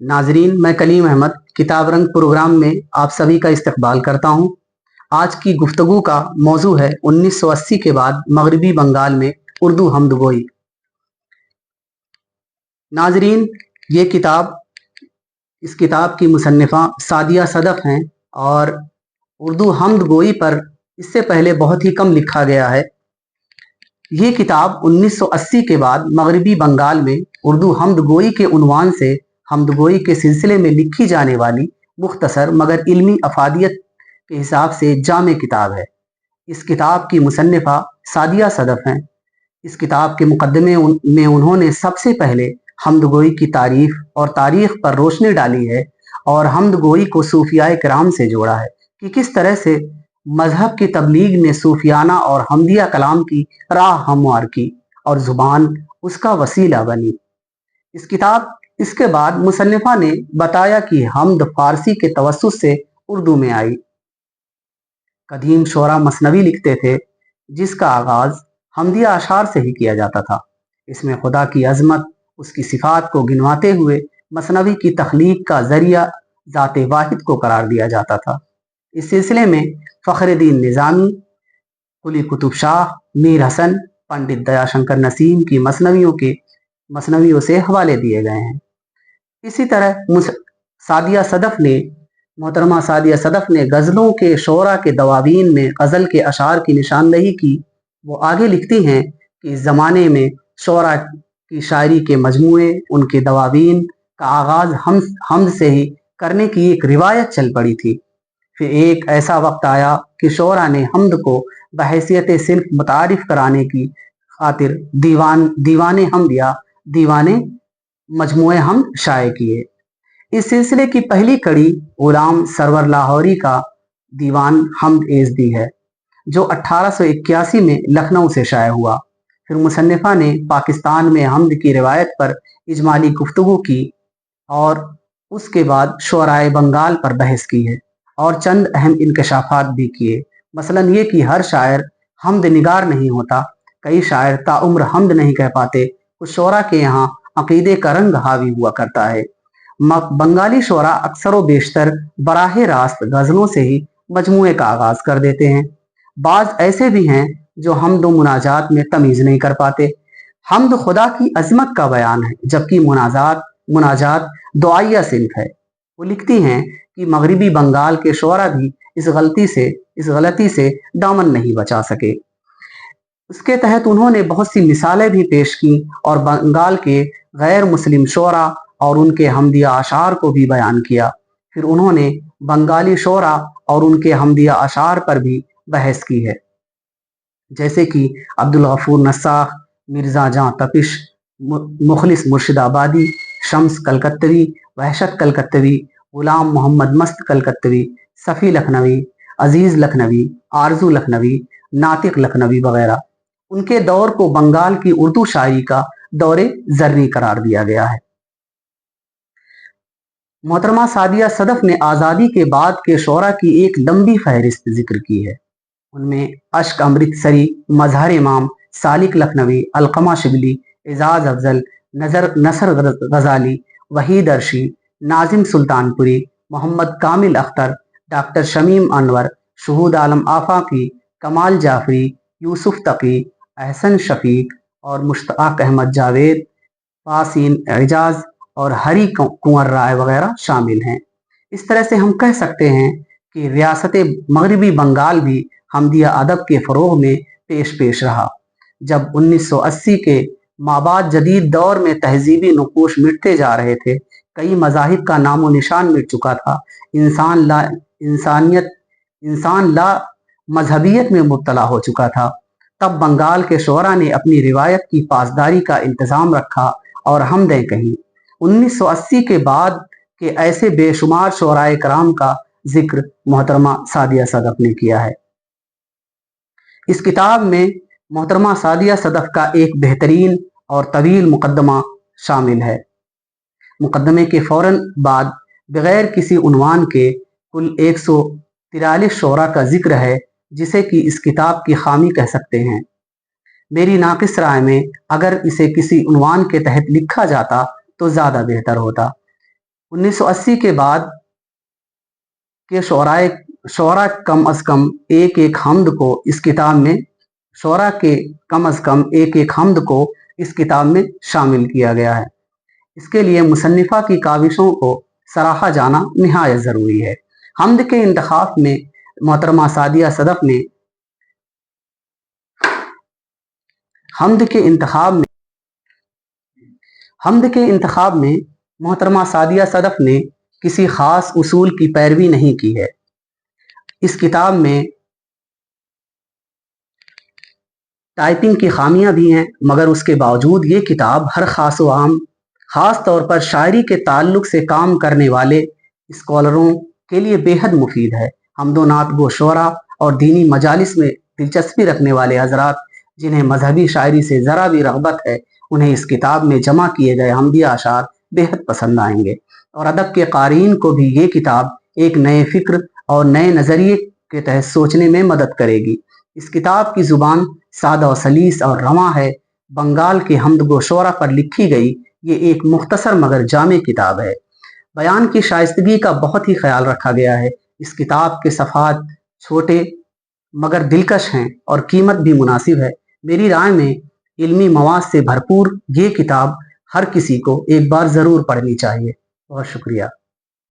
नाजरीन, मैं कलीम अहमद किताब रंग प्रोग्राम में आप सभी का इस्तकबाल करता हूं। आज की गुफ्तगू का मौजू है 1980 के बाद मगरबी बंगाल में उर्दू हमदगोई। नाजरीन, ये किताब इस किताब की मुसन्निफ़ा सादिया सदफ़ हैं और उर्दू हमदगोई पर इससे पहले बहुत ही कम लिखा गया है। ये किताब 1980 के बाद मगरबी बंगाल में उर्दू हमदगोई के उन्वान से हमदगोई के सिलसिले में लिखी जाने वाली मुख्तसर मगर इल्मी अफादियत के हिसाब से जामे किताब है। इस किताब की मुसन्निफ़ा सादिया सदफ़ हैं। इस किताब के मुकदमे में उन्होंने सबसे पहले हमदगोई की तारीफ और तारीख पर रोशनी डाली है और हमदगोई को सूफियाए किराम से जोड़ा है कि किस तरह से मजहब की तबलीग ने सूफियाना और हमदिया कलाम की राह हमवार की और जुबान उसका वसीला बनी। इसके बाद मुसन्निफा ने बताया कि हमद फारसी के तवस्सुत से उर्दू में आई। कदीम शोरा मसनवी लिखते थे जिसका आगाज हमदिया अशार से ही किया जाता था। इसमें खुदा की अजमत, उसकी सिफात को गिनवाते हुए मसनवी की तख्लीक का जरिया ज़ाते वाहिद को करार दिया जाता था। इस सिलसिले में फ़खरुद्दीन निज़ामी, कुली कुतुब शाह, मीर हसन, पंडित दयाशंकर नसीम की मसनवियों से हवाले दिए गए हैं। इसी तरह मोहतरमा सादिया सदफ ने गज़लों के शोरा के दवावीन में गज़ल के अशार की निशानदही की। वो आगे लिखती हैं कि इस ज़माने में शोरा की शायरी के मजमूए, उनके दवावीन का आगाज़ हमद से ही करने की एक रिवायत चल पड़ी थी। फिर एक ऐसा वक्त आया कि शोरा ने हमद को बहैसियत सिल्फ मुतारिफ कराने की खातिर दीवाने हमद या दीवाने मजमूए हमद शाये किए। इस सिलसिले की पहली कड़ी गुलाम सरवर लाहौरी का दीवान हमद एज़दी है, जो 1881 में लखनऊ से शाये हुआ। फिर मुसन्निफा ने पाकिस्तान में हमद की रिवायत पर इजमाली गुफ्तगू की और उसके बाद शोराए बंगाल पर बहस की है और चंद अहम इंकशाफात भी किए। मसलन ये कि हर शायर हमद निगार नहीं होता, कई शायर ताउम्र हमद नहीं कह पाते, कुछ शोरा के यहाँ अकीदे का रंग हावी हुआ करता है। बंगाली शोरा अक्सर व बेशतर बराह रास्त गज़लों से ही मजमूए का आगाज कर देते हैं। बाज ऐसे भी हैं जो हमद व मुनाजात में तमीज़ नहीं कर पाते। हमद खुदा की अजमत का बयान है, जबकि मुनाजात दुआया सिन्फ है। वो लिखती हैं कि मगरिबी बंगाल के शोरा भी इस गलती से दामन नहीं बचा सके। उसके तहत उन्होंने बहुत सी मिसालें भी पेश की और बंगाल के गैर मुस्लिम शोरा और उनके हमदिया अशार को भी बयान किया। फिर उन्होंने बंगाली शोरा और उनके हमदिया अशार पर भी बहस की है, जैसे कि अब्दुल गफूर नस्साख, मिर्जा जां तपिश, मुखलिस मुर्शिदाबादी, शम्स कलकत्तवी, वहशत कलकत्तवी, गुलाम मोहम्मद मस्त कलकत्तवी, सफ़ी लखनवी, अजीज लखनवी, आरजू लखनवी, नातिक लखनवी वगैरह। उनके दौर को बंगाल की उर्दू शायरी का दौरे जर्री करार दिया गया है। मोहतरमा सादिया सदफ ने आज़ादी के बाद के शोरा की एक लंबी फहरिस्त जिक्र की है। उनमें अश्क अमृतसरी, मजहर इमाम, सालिक लखनवी, अलकमा शिबली, एजाज अफजल, नसर गजाली, वहीद अर्शी, नाजिम सुल्तानपुरी, मोहम्मद कामिल अख्तर, डॉक्टर शमीम अनवर, शहूद आलम आफाकी, कमाल जाफरी, यूसुफ तकी, अहसन शफीक और मुश्ताक अहमद जावेद, फासीन एजाज और हरी कुंवर राय वगैरह शामिल हैं। इस तरह से हम कह सकते हैं कि रियासत मगरबी बंगाल भी हमदिया अदब के फ़रोग़ में पेश रहा। जब 1980 के माबाद जदीद दौर में तहजीबी नकूश मिटते जा रहे थे, कई मज़ाहिब का नामो निशान मिट चुका था, इंसान ला मजहबियत में मुब्तला हो चुका था, तब बंगाल के शोरा ने अपनी रिवायत की पासदारी का इंतज़ाम रखा और हमदें कहीं। 1980 के बाद के ऐसे बेशुमार शोराए कराम का जिक्र मोहतरमा सादिया सदफ ने किया है। इस किताब में मोहतरमा सादिया सदफ का एक बेहतरीन और तवील मुकदमा शामिल है। मुकदमे के फौरन बाद बगैर किसी उन्वान के कुल 143 शोरा का जिक्र है, जिसे कि इस किताब की खामी कह सकते हैं। मेरी नाकिस राय में अगर इसे किसी उन्वान के तहत लिखा जाता तो ज़्यादा बेहतर होता। 1980 के बाद के शोरा कम अज कम एक एक हमद को इस किताब में शोरा के कम अज कम एक एक हमद को इस किताब में शामिल किया गया है। इसके लिए मुसन्निफा की काविशों को सराहा जाना निहायत ज़रूरी है। हमद के इंतखाब में मोहतरमा सादिया सदफ ने हमद के इंतखाब में मोहतरमा सादिया सदफ ने किसी खास उसूल की पैरवी नहीं की है। इस किताब में टाइपिंग की खामियां भी हैं, मगर उसके बावजूद ये किताब हर खास व आम, खास तौर पर शायरी के ताल्लुक से काम करने वाले स्कॉलरों के लिए बेहद मुफीद है। हमदो नात गो शोरा और दीनी मजालिस में दिलचस्पी रखने वाले हजरात जिन्हें मजहबी शायरी से ज़रा भी रग़बत है, उन्हें इस किताब में जमा किए गए हमदिया अशार बेहद पसंद आएंगे और अदब के क़ारीन को भी ये किताब एक नए फ़िक्र और नए नज़रिए के तहत सोचने में मदद करेगी। इस किताब की ज़ुबान सादा व सलीस और रवां है। बंगाल के हमद गो शोरा पर लिखी गई ये एक मुख्तसर मगर जामे किताब है। बयान की शाइस्तगी का बहुत ही ख्याल रखा गया है। इस किताब के सफ़ात छोटे मगर दिलकश हैं और कीमत भी मुनासिब है। मेरी राय में इल्मी मवाद से भरपूर ये किताब हर किसी को एक बार ज़रूर पढ़नी चाहिए। बहुत शुक्रिया।